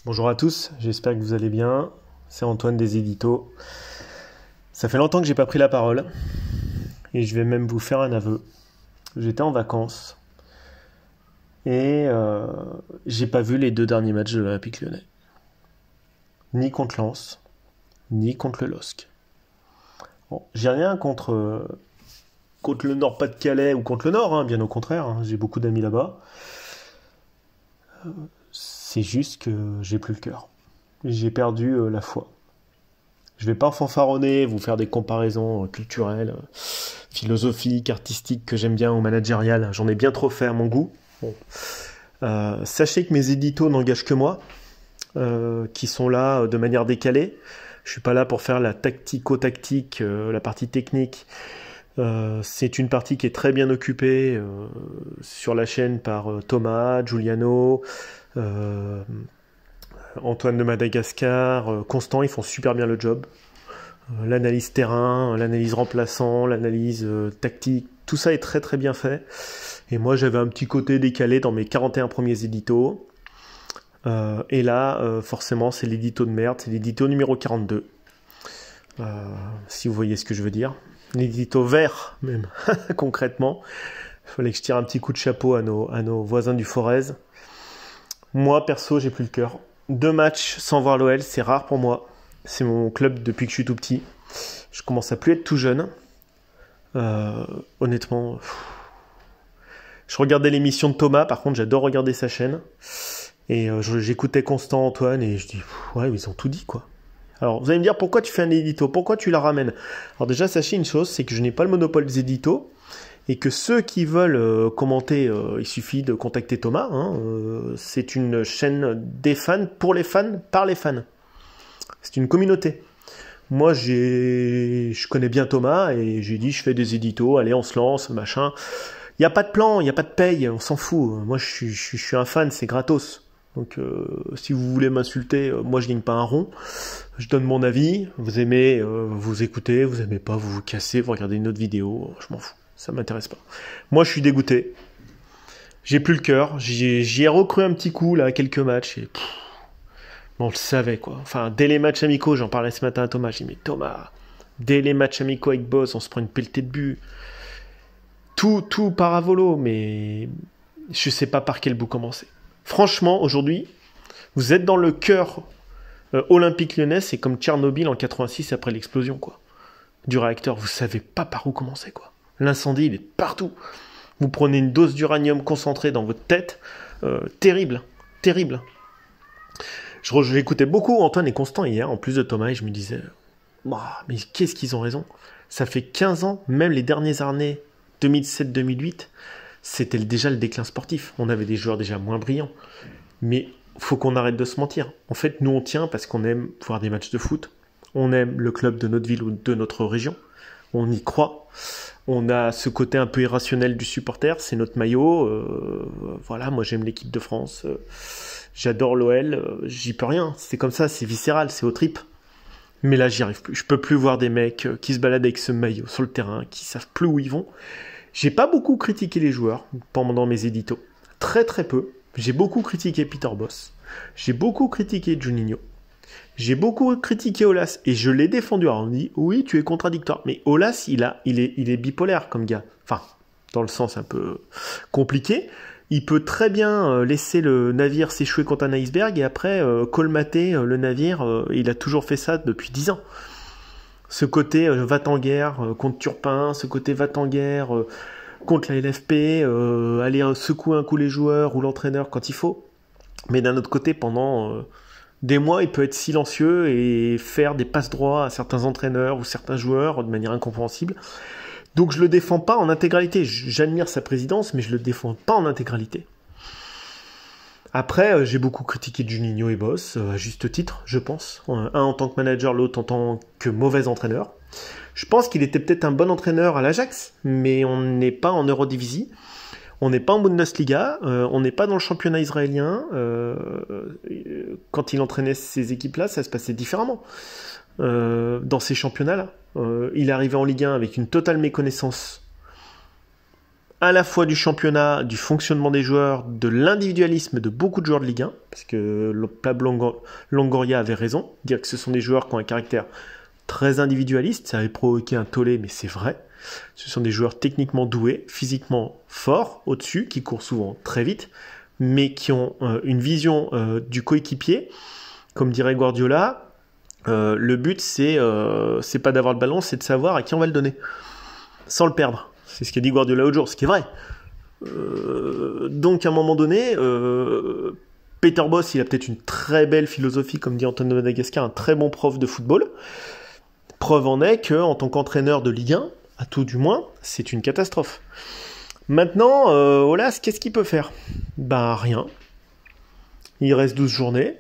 Bonjour à tous, j'espère que vous allez bien. C'est Antoine des Éditos. Ça fait longtemps que j'ai pas pris la parole et je vais même vous faire un aveu. J'étais en vacances et j'ai pas vu les deux derniers matchs de l'Olympique Lyonnais. Ni contre Lens, ni contre le LOSC. Bon, j'ai rien contre le Nord-Pas-de-Calais ou contre le Nord, hein, bien au contraire, hein, j'ai beaucoup d'amis là-bas. C'est juste que j'ai plus le cœur. J'ai perdu la foi. Je vais pas fanfaronner, vous faire des comparaisons culturelles, philosophiques, artistiques que j'aime bien ou managériales. J'en ai bien trop fait à mon goût. Bon. Sachez que mes éditos n'engagent que moi, qui sont là de manière décalée. Je suis pas là pour faire la tactico-tactique, la partie technique. C'est une partie qui est très bien occupée sur la chaîne par Thomas, Giuliano, Antoine de Madagascar, Constant, ils font super bien le job. L'analyse terrain, l'analyse remplaçant, l'analyse tactique, tout ça est très très bien fait. Et moi j'avais un petit côté décalé dans mes 41 premiers éditos. Et là, forcément, c'est l'édito de merde, c'est l'édito numéro 42. Si vous voyez ce que je veux dire. L'édito vert, même, concrètement. Il fallait que je tire un petit coup de chapeau à nos voisins du Forez. Moi, perso, j'ai plus le cœur. 2 matchs sans voir l'OL, c'est rare pour moi. C'est mon club depuis que je suis tout petit. Je commence à plus être tout jeune. Honnêtement, je regardais l'émission de Thomas, par contre, j'adore regarder sa chaîne. Et j'écoutais Constant, Antoine, et je dis, ouais, ils ont tout dit, quoi. Alors, vous allez me dire, pourquoi tu fais un édito? Pourquoi tu la ramènes? Alors déjà, sachez une chose, c'est que je n'ai pas le monopole des éditos, et que ceux qui veulent commenter, il suffit de contacter Thomas. Hein, c'est une chaîne des fans, pour les fans, par les fans. C'est une communauté. Moi, je connais bien Thomas, et j'ai dit, je fais des éditos, allez, on se lance, machin. Il n'y a pas de plan, il n'y a pas de paye, on s'en fout. Moi, je suis un fan, c'est gratos. Donc, si vous voulez m'insulter, moi, je gagne pas un rond. Je donne mon avis. Vous aimez, vous écoutez. Vous aimez pas, vous vous cassez, vous regardez une autre vidéo. Je m'en fous. Ça m'intéresse pas. Moi, je suis dégoûté. J'ai plus le cœur. J'y ai recru un petit coup, là, quelques matchs. Et bon, on le savait, quoi. Enfin, dès les matchs amicaux, j'en parlais ce matin à Thomas. J'ai dit, mais Thomas, dès les matchs amicaux avec Boss, on se prend une pelletée de but. Tout part à volo, mais je sais pas par quel bout commencer. Franchement, aujourd'hui, vous êtes dans le cœur olympique lyonnais, c'est comme Tchernobyl en 86 après l'explosion, quoi, du réacteur. Vous savez pas par où commencer, quoi. L'incendie, il est partout. Vous prenez une dose d'uranium concentrée dans votre tête, terrible, terrible. J'écoutais beaucoup Antoine et Constant hier, en plus de Thomas, et je me disais, bah, mais qu'est-ce qu'ils ont raison. Ça fait 15 ans, même les dernières années, 2007-2008, c'était déjà le déclin sportif. On avait des joueurs déjà moins brillants. Mais faut qu'on arrête de se mentir. En fait, nous, on tient parce qu'on aime voir des matchs de foot. On aime le club de notre ville ou de notre région. On y croit. On a ce côté un peu irrationnel du supporter. C'est notre maillot. Voilà, moi, j'aime l'équipe de France. J'adore l'OL. J'y peux rien. C'est comme ça, c'est viscéral, c'est aux tripes. Mais là, j'y arrive plus. Je peux plus voir des mecs qui se baladent avec ce maillot sur le terrain, qui savent plus où ils vont. J'ai pas beaucoup critiqué les joueurs pendant mes éditos. Très très peu. J'ai beaucoup critiqué Peter Bosz. J'ai beaucoup critiqué Juninho. J'ai beaucoup critiqué Aulas. Et je l'ai défendu. Alors on me dit, oui, tu es contradictoire. Mais Aulas, il est bipolaire comme gars. Enfin, dans le sens un peu compliqué. Il peut très bien laisser le navire s'échouer contre un iceberg et après colmater le navire. Il a toujours fait ça depuis 10 ans. Ce côté va-t-en-guerre contre Turpin, ce côté va-t-en-guerre contre la LFP, aller secouer un coup les joueurs ou l'entraîneur quand il faut. Mais d'un autre côté, pendant des mois, il peut être silencieux et faire des passes droits à certains entraîneurs ou certains joueurs de manière incompréhensible. Donc je le défends pas en intégralité. J'admire sa présidence, mais je le défends pas en intégralité. Après, j'ai beaucoup critiqué Juninho et Bosz, à juste titre, je pense. Un en tant que manager, l'autre en tant que mauvais entraîneur. Je pense qu'il était peut-être un bon entraîneur à l'Ajax, mais on n'est pas en Eurodivisie, on n'est pas en Bundesliga, on n'est pas dans le championnat israélien. Quand il entraînait ces équipes-là, ça se passait différemment. Dans ces championnats-là, il est arrivé en Ligue 1 avec une totale méconnaissance à la fois du championnat, du fonctionnement des joueurs, de l'individualisme de beaucoup de joueurs de Ligue 1, parce que Pablo Longoria avait raison, dire que ce sont des joueurs qui ont un caractère très individualiste, ça avait provoqué un tollé, mais c'est vrai. Ce sont des joueurs techniquement doués, physiquement forts, au-dessus, qui courent souvent très vite, mais qui ont une vision du coéquipier. Comme dirait Guardiola, le but, c'est pas d'avoir le ballon, c'est de savoir à qui on va le donner, sans le perdre. C'est ce qu'a dit Guardiola l'autre jour, ce qui est vrai. Donc, à un moment donné, Peter Bosz, il a peut-être une très belle philosophie, comme dit Antoine de Madagascar, un très bon prof de football. Preuve en est qu'en tant qu'entraîneur de Ligue 1, à tout du moins, c'est une catastrophe. Maintenant, Olas, qu'est-ce qu'il peut faire? Ben, rien. Il reste 12 journées.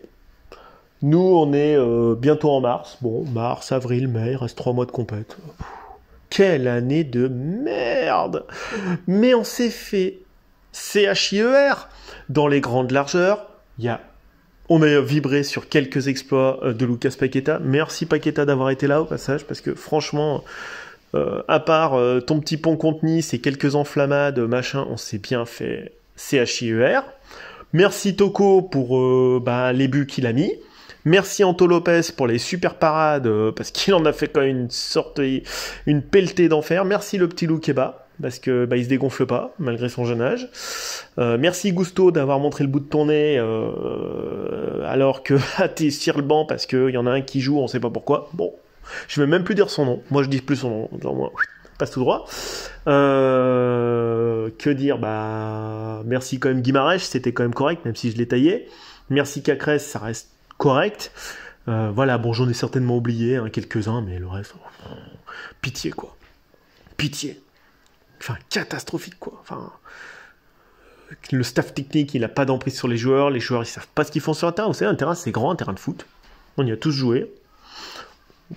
Nous, on est bientôt en mars. Bon, mars, avril, mai, il reste 3 mois de compète. Quelle année de merde! Mais on s'est fait CHIER dans les grandes largeurs. On a vibré sur quelques exploits de Lucas Paqueta. Merci Paqueta d'avoir été là au passage, parce que franchement, à part ton petit pont contre Nice et quelques enflammades, machin, on s'est bien fait CHIER. Merci Toko pour les buts qu'il a mis. Merci Anto Lopez pour les super parades, parce qu'il en a fait quand même une pelletée d'enfer. Merci le petit Loukeba, parce que il se dégonfle pas, malgré son jeune âge. Merci Gusto d'avoir montré le bout de ton nez, alors que t'es sur le banc, parce qu'il y en a un qui joue, on sait pas pourquoi. Bon, je vais même plus dire son nom. Moi, je dis plus son nom. Genre, moi, passe tout droit. Que dire? Merci quand même Guimarães, c'était quand même correct, même si je l'ai taillé. Merci Cacrès, ça reste correct. Voilà, bon, j'en ai certainement oublié quelques-uns, mais le reste, pitié, quoi. Pitié. Enfin, catastrophique, quoi. Enfin, le staff technique, il n'a pas d'emprise sur les joueurs ils savent pas ce qu'ils font sur un terrain. Vous savez, un terrain, c'est grand, un terrain de foot. On y a tous joué.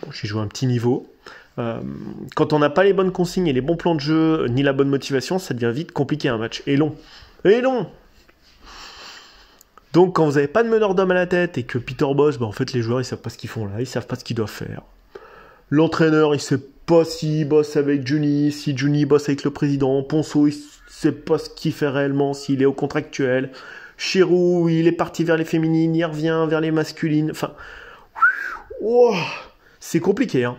Bon, j'ai joué à un petit niveau. Quand on n'a pas les bonnes consignes et les bons plans de jeu, ni la bonne motivation, ça devient vite compliqué un match. Et long. Donc, quand vous n'avez pas de meneur d'homme à la tête et que Peter Bosz, en fait, les joueurs, ils savent pas ce qu'ils font là, ils savent pas ce qu'ils doivent faire. L'entraîneur, il sait pas s'il bosse avec Juni, si Juni bosse avec le président. Ponceau, il sait pas ce qu'il fait réellement, s'il est au contractuel. Chirou, il est parti vers les féminines, il revient vers les masculines. Enfin, c'est compliqué, hein.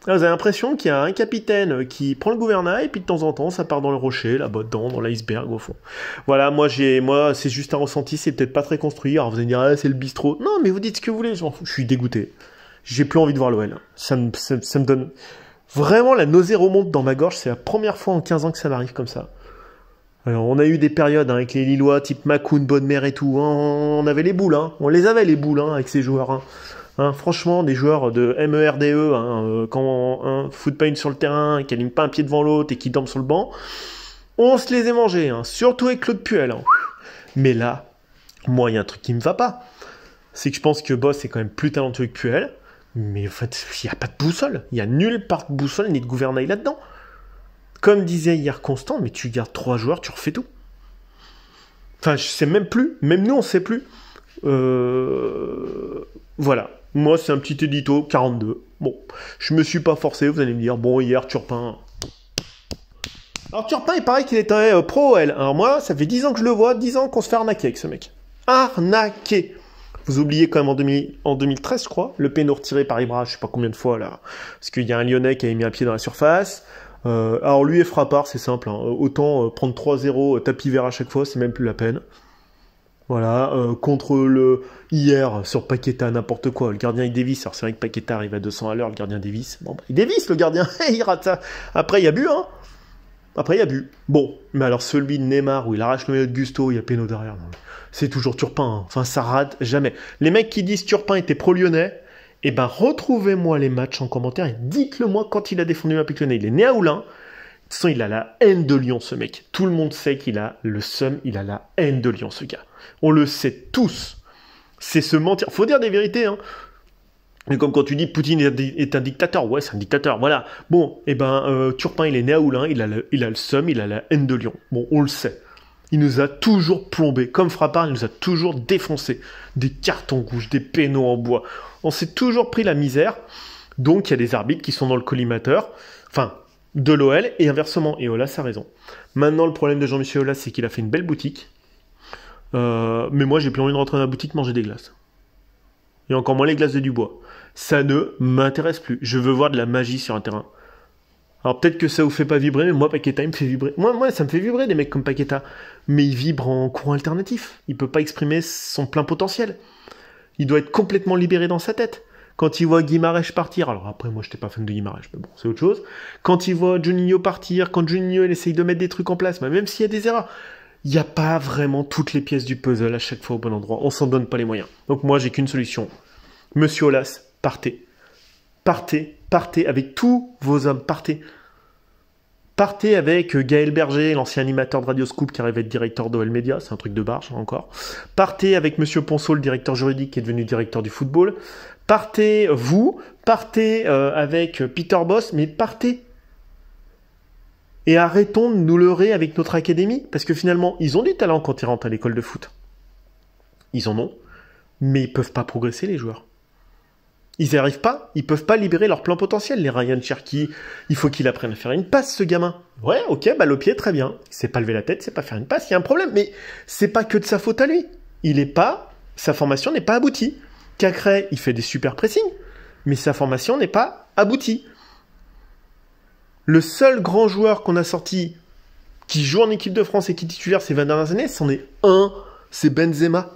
Là, vous avez l'impression qu'il y a un capitaine qui prend le gouvernail, et puis de temps en temps, ça part dans le rocher, là-bas dedans, dans l'iceberg, au fond. Voilà, moi, c'est juste un ressenti, c'est peut-être pas très construit. Alors, vous allez me dire, c'est le bistrot. Non, mais vous dites ce que vous voulez, je m'en fous. Je suis dégoûté. J'ai plus envie de voir l'OL. Ça me donne... Vraiment, la nausée remonte dans ma gorge. C'est la première fois en 15 ans que ça m'arrive comme ça. Alors, on a eu des périodes avec les Lillois, type Macoun, Bonne-Mère et tout. On avait les boules, hein. On les avait, les boules, avec ces joueurs, franchement, des joueurs de MERDE, quand un foutent pas une sur le terrain, qui alignent pas un pied devant l'autre et qui dorment sur le banc, on se les est mangés, surtout avec Claude Puel. Mais là, moi, il y a un truc qui me va pas. C'est que je pense que Bosz est quand même plus talentueux que Puel, mais en fait, il n'y a pas de boussole. Il y a nulle part de boussole ni de gouvernail là-dedans. Comme disait hier Constant, mais tu gardes 3 joueurs, tu refais tout. Enfin, je sais même plus. Même nous, on sait plus. Voilà. Moi, c'est un petit édito, 42. Bon, je me suis pas forcé, vous allez me dire, bon, hier, Turpin... Alors, Turpin, il paraît qu'il était pro-OL. Alors moi, ça fait 10 ans que je le vois, 10 ans qu'on se fait arnaquer avec ce mec. Arnaquer. Vous oubliez quand même en 2013, je crois, le péno retiré par Ibra, je sais pas combien de fois, là, parce qu'il y a un Lyonnais qui avait mis un pied dans la surface. Alors, lui et Frappard, c'est simple, autant prendre 3-0, tapis vert à chaque fois, c'est même plus la peine. Voilà, contre hier, sur Paqueta, n'importe quoi, le gardien il dévisse, alors c'est vrai que Paqueta arrive à 200 à l'heure, le gardien dévisse, bon, il dévisse le gardien, il rate ça, après il y a but, après il y a but, bon, mais alors celui de Neymar, où il arrache le maillot de Gusto, il y a péno derrière, non, c'est toujours Turpin, enfin ça rate jamais. Les mecs qui disent Turpin était pro-lyonnais, eh ben retrouvez-moi les matchs en commentaire et dites-le moi quand il a défendu l'Olympique Lyonnais, il est né à Oulin. De toute façon, il a la haine de Lyon, ce mec. Tout le monde sait qu'il a le seum, il a la haine de Lyon, ce gars. On le sait tous. C'est se mentir. Faut dire des vérités, Mais comme quand tu dis Poutine est un dictateur, ouais, c'est un dictateur, voilà. Bon, Turpin, il est né à Oulin, il a le seum, il a la haine de Lyon. Bon, on le sait. Il nous a toujours plombé. Comme Frappard, il nous a toujours défoncé. Des cartons rouges, des pénaux en bois. On s'est toujours pris la misère. Donc, il y a des arbitres qui sont dans le collimateur. Enfin, de l'OL et inversement. Et Aulas a raison. Maintenant, le problème de Jean-Michel Aulas, c'est qu'il a fait une belle boutique. Mais moi, j'ai plus envie de rentrer dans la boutique manger des glaces. Et encore moins les glaces de Dubois. Ça ne m'intéresse plus. Je veux voir de la magie sur un terrain. Alors peut-être que ça vous fait pas vibrer, mais moi, Paqueta, il me fait vibrer. Moi, ça me fait vibrer, des mecs comme Paqueta. Mais il vibre en courant alternatif. Il peut pas exprimer son plein potentiel. Il doit être complètement libéré dans sa tête. Quand il voit Guimarães partir, alors après, moi, j'étais pas fan de Guimarães, mais bon, c'est autre chose. Quand il voit Juninho partir, quand Juninho, il essaye de mettre des trucs en place, même s'il y a des erreurs, il n'y a pas vraiment toutes les pièces du puzzle à chaque fois au bon endroit. On s'en donne pas les moyens. Donc moi, j'ai qu'une solution. Monsieur Aulas, partez. Partez, partez avec tous vos hommes, partez. Partez avec Gaël Berger, l'ancien animateur de Radio Scoop qui arrive à être directeur d'OL Media, c'est un truc de barge encore. Partez avec Monsieur Ponceau, le directeur juridique qui est devenu directeur du football. Partez, vous, partez avec Peter Bosz, mais partez. Et arrêtons de nous leurrer avec notre académie, parce que finalement, ils ont du talent quand ils rentrent à l'école de foot. Ils en ont, mais ils peuvent pas progresser, les joueurs. Ils n'y arrivent pas, ils peuvent pas libérer leur plein potentiel. Les Ryan Cherki, il faut qu'il apprenne à faire une passe, ce gamin. Ouais, ok, balle au pied, très bien. Il sait pas lever la tête, c'est pas faire une passe, il y a un problème, mais c'est pas que de sa faute à lui. Sa formation n'est pas aboutie. Cacré, il fait des super pressings, mais sa formation n'est pas aboutie. Le seul grand joueur qu'on a sorti qui joue en équipe de France et qui est titulaire ces 20 dernières années, c'en est un, c'est Benzema.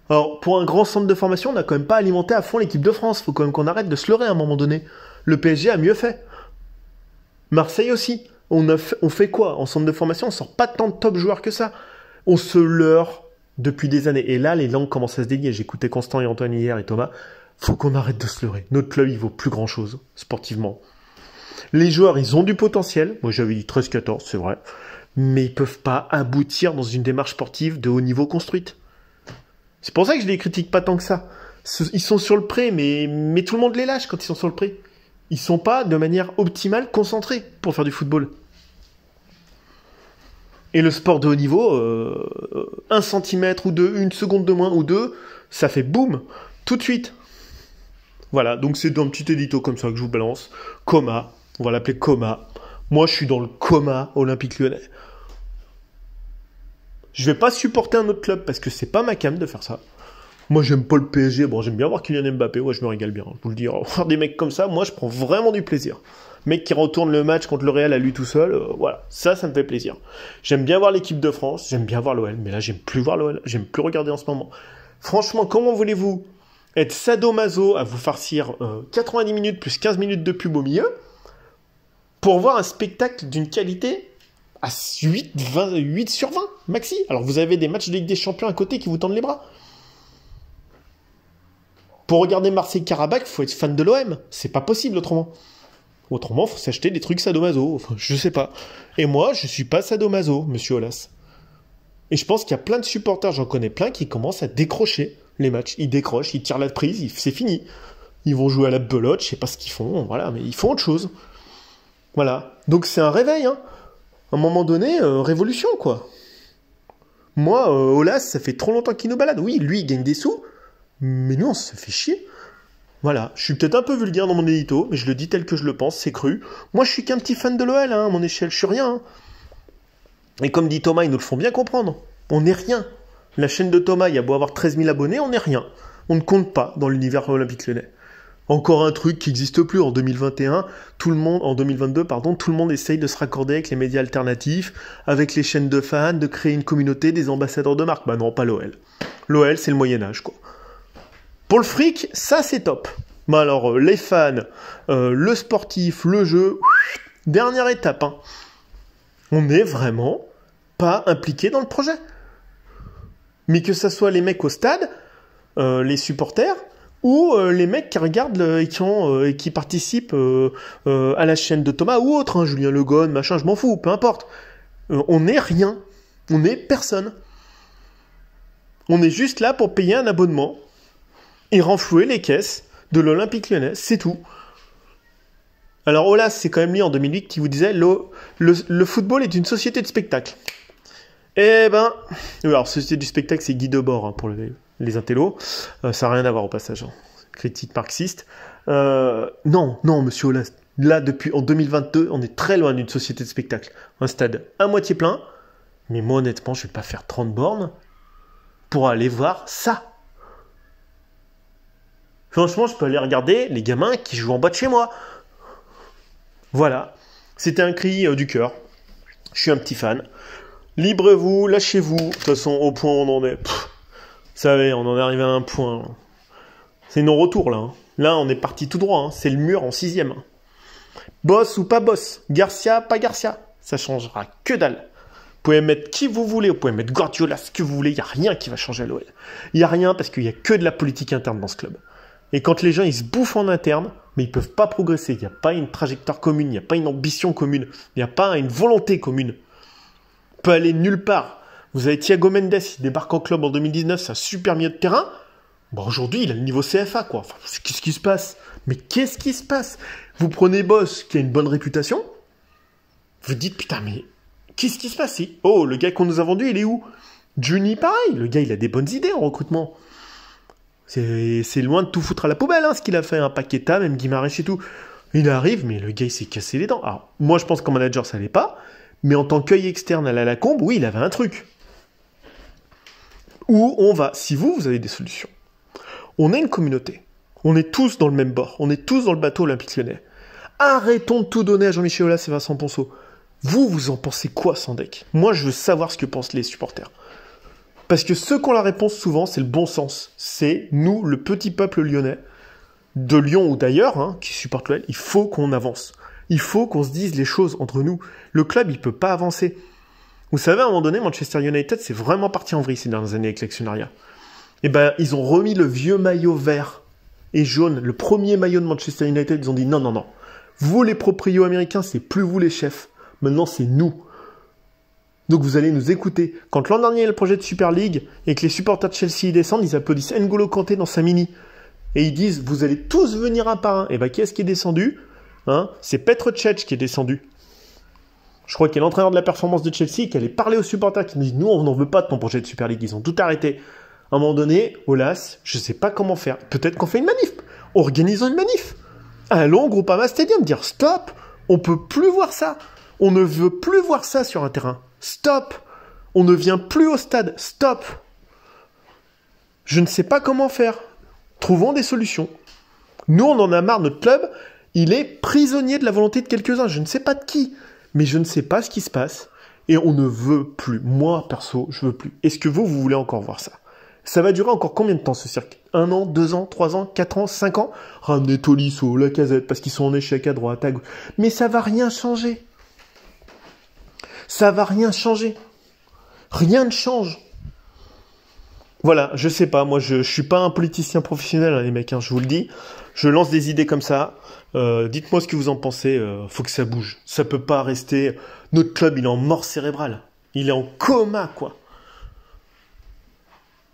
Alors, pour un grand centre de formation, on n'a quand même pas alimenté à fond l'équipe de France. Faut quand même qu'on arrête de se leurrer à un moment donné. Le PSG a mieux fait. Marseille aussi. On fait quoi? En centre de formation, on sort pas tant de top joueurs que ça. On se leurre depuis des années. Et là, les langues commencent à se délier. J'écoutais Constant et Antoine hier et Thomas. Faut qu'on arrête de se leurrer. Notre club, il vaut plus grand chose, sportivement. Les joueurs, ils ont du potentiel. Moi, j'avais dit 13-14, c'est vrai. Mais ils peuvent pas aboutir dans une démarche sportive de haut niveau construite. C'est pour ça que je les critique pas tant que ça. Ils sont sur le pré, mais tout le monde les lâche quand ils sont sur le pré. Ils sont pas de manière optimale concentrés pour faire du football. Et le sport de haut niveau, 1 centimètre ou 2, 1 seconde de moins ou 2, ça fait boum, tout de suite. Voilà, donc c'est un petit édito comme ça que je vous balance. Coma, on va l'appeler coma. Moi, je suis dans le coma Olympique Lyonnais. Je vais pas supporter un autre club parce que c'est pas ma came de faire ça. Moi, j'aime pas le PSG. Bon, j'aime bien voir Kylian Mbappé. Ouais, je me régale bien. Je vous le dis. Voir des mecs comme ça, moi, je prends vraiment du plaisir. Mec qui retourne le match contre le Real à lui tout seul, voilà. Ça me fait plaisir. J'aime bien voir l'équipe de France. J'aime bien voir l'OL. Mais là, j'aime plus voir l'OL. J'aime plus regarder en ce moment. Franchement, comment voulez-vous être sadomaso à vous farcir 90 minutes plus 15 minutes de pub au milieu pour voir un spectacle d'une qualité à 8 sur 20, maxi. Alors vous avez des matchs de Ligue des Champions à côté qui vous tendent les bras. Pour regarder Marseille-Karabakh, il faut être fan de l'OM. C'est pas possible autrement. Autrement, il faut s'acheter des trucs sadomaso. Enfin, je sais pas. Et moi, je suis pas sadomaso, monsieur Aulas. Et je pense qu'il y a plein de supporters, j'en connais plein, qui commencent à décrocher les matchs. Ils décrochent, ils tirent la prise, c'est fini. Ils vont jouer à la belote, je sais pas ce qu'ils font, voilà, mais ils font autre chose. Voilà. Donc c'est un réveil, hein. À un moment donné, révolution, quoi. Moi, Aulas, ça fait trop longtemps qu'il nous balade. Oui, lui, il gagne des sous, mais nous, on se fait chier. Voilà, je suis peut-être un peu vulgaire dans mon édito, mais je le dis tel que je le pense, c'est cru. Moi, je suis qu'un petit fan de l'OL, hein, à mon échelle, je suis rien. Hein. Et comme dit Thomas, ils nous le font bien comprendre. On n'est rien. La chaîne de Thomas, il y a beau avoir 13 000 abonnés, on n'est rien. On ne compte pas dans l'univers olympique lyonnais. Encore un truc qui n'existe plus en 2021, en 2022, pardon, tout le monde essaye de se raccorder avec les médias alternatifs, avec les chaînes de fans, de créer une communauté, des ambassadeurs de marque. Bah non, pas l'OL. L'OL, c'est le Moyen-Âge, quoi. Pour le fric, ça c'est top. Bah alors, les fans, le sportif, le jeu, dernière étape, hein. On n'est vraiment pas impliqué dans le projet. Mais que ça soit les mecs au stade, les supporters, ou les mecs qui regardent et qui participent à la chaîne de Thomas ou autre, hein, Julien Le Guen, machin, je m'en fous, peu importe. On n'est rien, on n'est personne. On est juste là pour payer un abonnement et renflouer les caisses de l'Olympique Lyonnais, c'est tout. Alors Aulas, c'est quand même lui en 2008 qui vous disait le football est une société de spectacle. Eh ben, alors société du spectacle, c'est Guy Debord hein, pour les intellos. Ça n'a rien à voir au passage. Hein. Critique marxiste. Non, monsieur Aulas. Là, depuis en 2022, on est très loin d'une société de spectacle. Un stade à moitié plein, mais moi honnêtement, je vais pas faire 30 bornes pour aller voir ça. Franchement, je peux aller regarder les gamins qui jouent en bas de chez moi. Voilà, c'était un cri du cœur. Je suis un petit fan. Librez-vous, lâchez-vous. De toute façon, au point où on en est. Vous savez, on en est arrivé à un point. C'est non-retour, là. Là, on est parti tout droit. C'est le mur en 6e. Boss ou pas boss. Garcia, pas Garcia. Ça changera que dalle. Vous pouvez mettre qui vous voulez. Vous pouvez mettre Guardiola, ce que vous voulez. Il n'y a rien qui va changer à l'OL. Il n'y a rien parce qu'il n'y a que de la politique interne dans ce club. Et quand les gens, ils se bouffent en interne, mais ils ne peuvent pas progresser. Il n'y a pas une trajectoire commune. Il n'y a pas une ambition commune. Il n'y a pas une volonté commune. On peut aller nulle part. Vous avez Thiago Mendes, il débarque en club en 2019, c'est un super milieu de terrain. Bon, aujourd'hui, il a le niveau CFA, quoi. Enfin, qu'est-ce qui se passe? Mais qu'est-ce qui se passe? Vous prenez Boss, qui a une bonne réputation, vous dites, putain, mais qu'est-ce qui se passe? Oh, le gars qu'on nous a vendu, il est où? Juni, pareil, le gars, il a des bonnes idées en recrutement. C'est loin de tout foutre à la poubelle, ce qu'il a fait, un Paqueta, même Guimarães et tout. Il arrive, mais le gars, il s'est cassé les dents. Alors, moi, je pense qu'en manager, ça l'est pas. Mais en tant qu'œil externe à la Lacombe, oui, il avait un truc. Où on va, si vous avez des solutions. On est une communauté. On est tous dans le même bord. On est tous dans le bateau Olympique Lyonnais. Arrêtons de tout donner à Jean-Michel Aulas et Vincent Ponceau. Vous en pensez quoi, Sandec? Moi, je veux savoir ce que pensent les supporters. Parce que ceux qui ont la réponse souvent, c'est le bon sens. C'est nous, le petit peuple lyonnais, de Lyon ou d'ailleurs, qui supporte l'OL, il faut qu'on avance. Il faut qu'on se dise les choses entre nous. Le club, il peut pas avancer. Vous savez, à un moment donné, Manchester United, c'est vraiment parti en vrille ces dernières années avec l'actionnariat. Eh ben, ils ont remis le vieux maillot vert et jaune, le premier maillot de Manchester United. Ils ont dit non, non, non. Vous, les proprios américains, c'est plus vous les chefs. Maintenant, c'est nous. Donc, vous allez nous écouter. Quand l'an dernier, il y a le projet de Super League et que les supporters de Chelsea descendent, ils applaudissent N'Golo Kanté dans sa mini. Et ils disent, vous allez tous venir un par un. Eh ben, qui est-ce qui est descendu? C'est Petr Cech qui est descendu. Je crois qu'il est l'entraîneur de la performance de Chelsea, qui allait parler aux supporters, qui nous disent, nous, on n'en veut pas de ton projet de Super League. Ils ont tout arrêté. À un moment donné, Aulas, je sais pas comment faire. Peut-être qu'on fait une manif. Organisons une manif. Allons au Groupama Stadium, dire stop, on peut plus voir ça. On ne veut plus voir ça sur un terrain. Stop. On ne vient plus au stade. Stop. Je ne sais pas comment faire. Trouvons des solutions. Nous, on en a marre, notre club, il est prisonnier de la volonté de quelques-uns. Je ne sais pas de qui, mais je ne sais pas ce qui se passe. Et on ne veut plus. Moi, perso, je veux plus. Est-ce que vous voulez encore voir ça? Ça va durer encore combien de temps, ce cirque? 1 an, 2 ans, 3 ans, 4 ans, 5 ans? Ramenez Tolisso, Lacazette, parce qu'ils sont en échec à droite, à gauche. Mais ça va rien changer. Ça va rien changer. Rien ne change. Voilà, je sais pas, moi je suis pas un politicien professionnel, les mecs, je vous le dis. Je lance des idées comme ça. Dites-moi ce que vous en pensez. Faut que ça bouge. Ça peut pas rester. Notre club, il est en mort cérébrale. Il est en coma, quoi.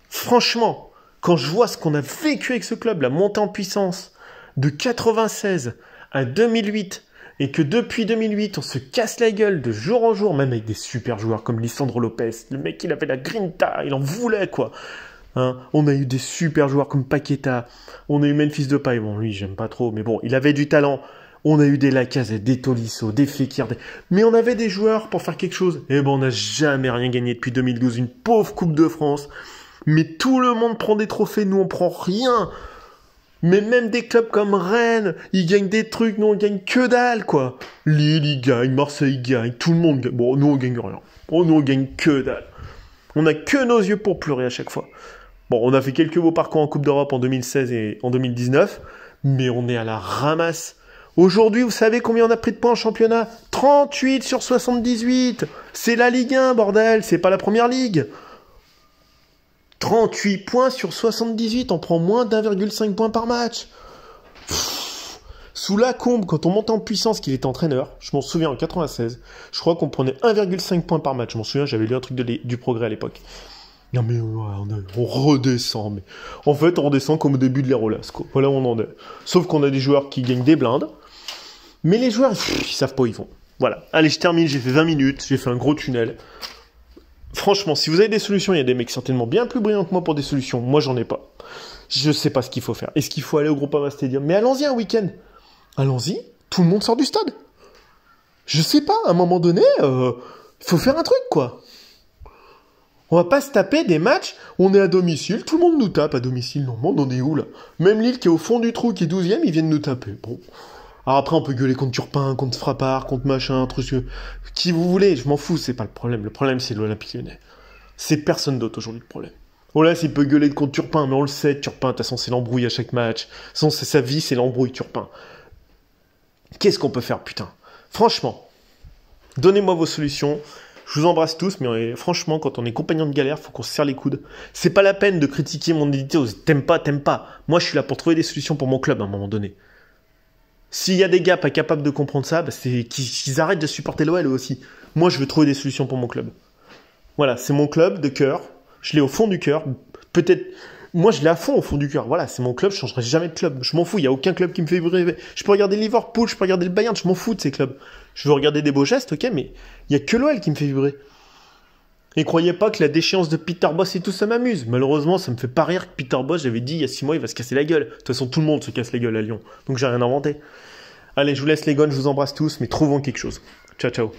Franchement, quand je vois ce qu'on a vécu avec ce club, la montée en puissance de 96 à 2008, et que depuis 2008, on se casse la gueule de jour en jour, même avec des super joueurs comme Lisandro Lopez, le mec, il avait la grinta, il en voulait, quoi. On a eu des super joueurs comme Paqueta, on a eu Memphis Depay, bon, lui, j'aime pas trop, mais bon, il avait du talent. On a eu des Lacazette, des Tolisso, des Fekir, mais on avait des joueurs pour faire quelque chose. Et ben, on n'a jamais rien gagné depuis 2012, une pauvre Coupe de France. Mais tout le monde prend des trophées, nous on prend rien. Mais même des clubs comme Rennes, ils gagnent des trucs, nous on gagne que dalle, quoi. Lille, ils gagnent, Marseille, ils gagnent, tout le monde gagne. Bon, nous on gagne rien. Nous on gagne que dalle. On a que nos yeux pour pleurer à chaque fois. Bon, on a fait quelques beaux parcours en Coupe d'Europe en 2016 et en 2019, mais on est à la ramasse. Aujourd'hui, vous savez combien on a pris de points en championnat? 38 sur 78. C'est la Ligue 1, bordel, c'est pas la Première Ligue. 38 points sur 78, on prend moins d'1,5 point par match. Sous Lacombe, quand on montait en puissance, qu'il était entraîneur, je m'en souviens en 96, je crois qu'on prenait 1,5 point par match. Je m'en souviens, j'avais lu un truc du Progrès à l'époque. Non mais on redescend, mais en fait on redescend comme au début de l'ère Olasco. Voilà où on en est. Sauf qu'on a des joueurs qui gagnent des blindes, mais les joueurs, ils savent pas où ils vont. Voilà. Allez, je termine, j'ai fait 20 minutes, j'ai fait un gros tunnel. Franchement, si vous avez des solutions, il y a des mecs certainement bien plus brillants que moi pour des solutions. Moi, j'en ai pas. Je sais pas ce qu'il faut faire. Est-ce qu'il faut aller au Groupama Stadium? Mais allons-y un week-end. Allons-y, tout le monde sort du stade. Je sais pas, à un moment donné, faut faire un truc, quoi. On va pas se taper des matchs, on est à domicile, tout le monde nous tape à domicile. Non, on est où, là? Même Lille qui est au fond du trou, qui est 12e, ils viennent nous taper. Bon. Alors après, on peut gueuler contre Turpin, contre Frappard, contre machin, truc... Qui vous voulez, je m'en fous, c'est pas le problème. Le problème, c'est l'Olympique Lyonnais. C'est personne d'autre aujourd'hui, le problème. Oh là, s'il peut gueuler contre Turpin, mais on le sait, Turpin, de toute façon, c'est l'embrouille à chaque match. De toute façon, c'est sa vie, c'est l'embrouille, Turpin. Qu'est-ce qu'on peut faire, putain? Franchement, donnez-moi vos solutions. Je vous embrasse tous, mais franchement, quand on est compagnon de galère, faut qu'on se serre les coudes. C'est pas la peine de critiquer mon édito. T'aimes pas, t'aimes pas. Moi, je suis là pour trouver des solutions pour mon club à un moment donné. S'il y a des gars pas capables de comprendre ça, bah c'est qu'ils arrêtent de supporter l'OL eux aussi. Moi, je veux trouver des solutions pour mon club. Voilà, c'est mon club de cœur. Je l'ai au fond du cœur. Peut-être... Moi, je l'ai à fond au fond du cœur. Voilà, c'est mon club, je changerai jamais de club. Je m'en fous, il n'y a aucun club qui me fait vibrer. Je peux regarder Liverpool, je peux regarder le Bayern, je m'en fous de ces clubs. Je veux regarder des beaux gestes, ok, mais il n'y a que l'OL qui me fait vibrer. Et croyez pas que la déchéance de Peter Bosz et tout ça m'amuse. Malheureusement, ça me fait pas rire que Peter Bosz, j'avais dit il y a 6 mois, il va se casser la gueule. De toute façon, tout le monde se casse la gueule à Lyon. Donc j'ai rien inventé. Allez, je vous laisse les gones, je vous embrasse tous, mais trouvons quelque chose. Ciao, ciao.